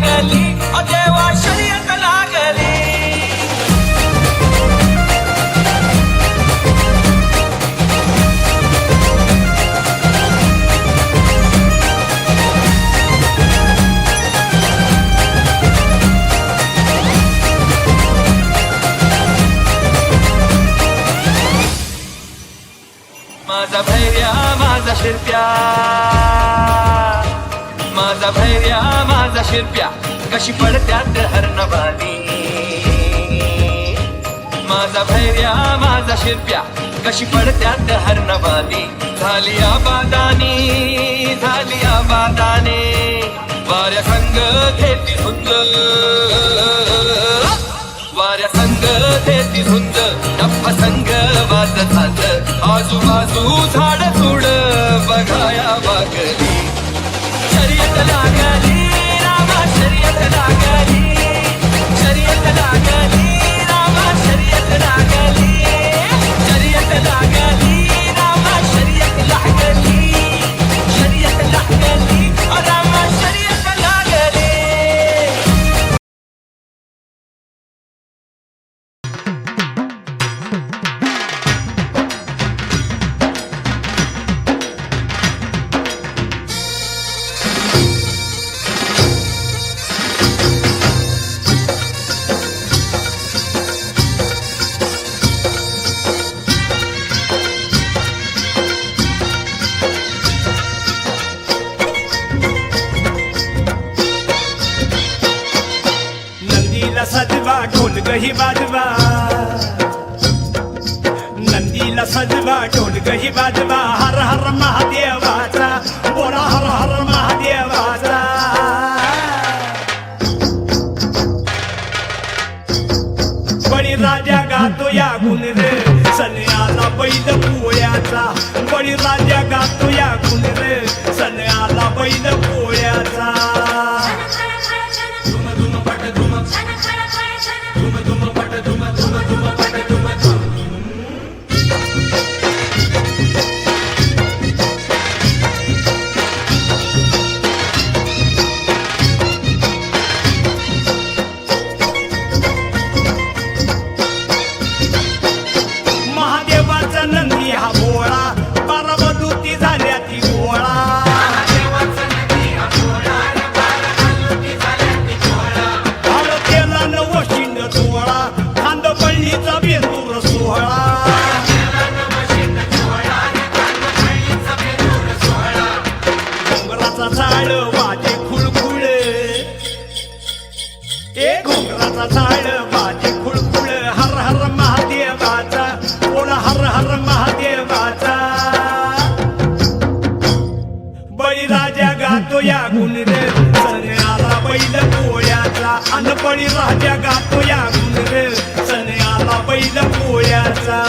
लागली देवा शर्यत लागली माझा भैर्या माझा शिरप्या माझा भैर्या माझा शिरप्या कशी पडत्यात हरणवाली माझा भैर्या माझा शिरप्या कशी पडत्यात हरणवाली झाली आबादानी वाऱ्या संग घेती झुंज वाऱ्या संग घेती झुंज टप्प संग वाज झाज आजूबाजू झाड झुड बघाया वागली शर्यत लागली रामा शर्यत लागली शर्यत लागली रामा शर्यत लागली शर्यत लागली रामा शर्यत लागली शर्यत लागली रामा शर्यत लागली नंदीला सजवा ढोल गही बाजवा नंदीला सजवा ढोल गही बाजवा हर हर महादेवाचा बोला हर हर महादेवाचा बळी राजा गातो या गुण रे सन्याला बैल पोळ्याचा बळी राजा गातो या गुण रे सन्याला बैल पोळ्याचा महादेवाचा नंदी हा भोळा बारामधूती झाल्या ती गोळा केला नवशिंड सोहळा खांद पळणीचा बेंदूर सोहळा घोंगराचा झाड वाजे खुळखुळ घोंगराचा झाड वाजे खुळखुळ हर हर महादेवाचा बोला हर हर महादेवाचा बळीराजा गातो या गुण रे सन्याला बैल पोळ्याचा अन बळीराजा गातो या गुण रे सन्याला बैल पोळ्याचा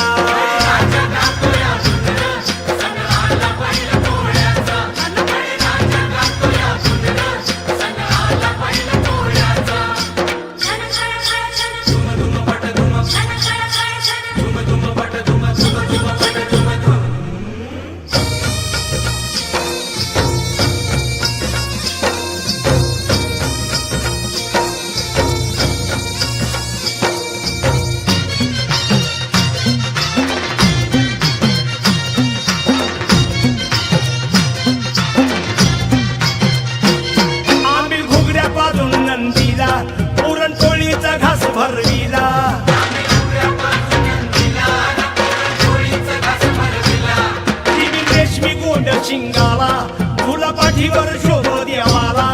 आंबील घुगऱ्या पाजून नंदीला पुरणपोळीचा घास भरविला रेशमी गोंड शिंगाला फुला पाठीवर शोभ देवाला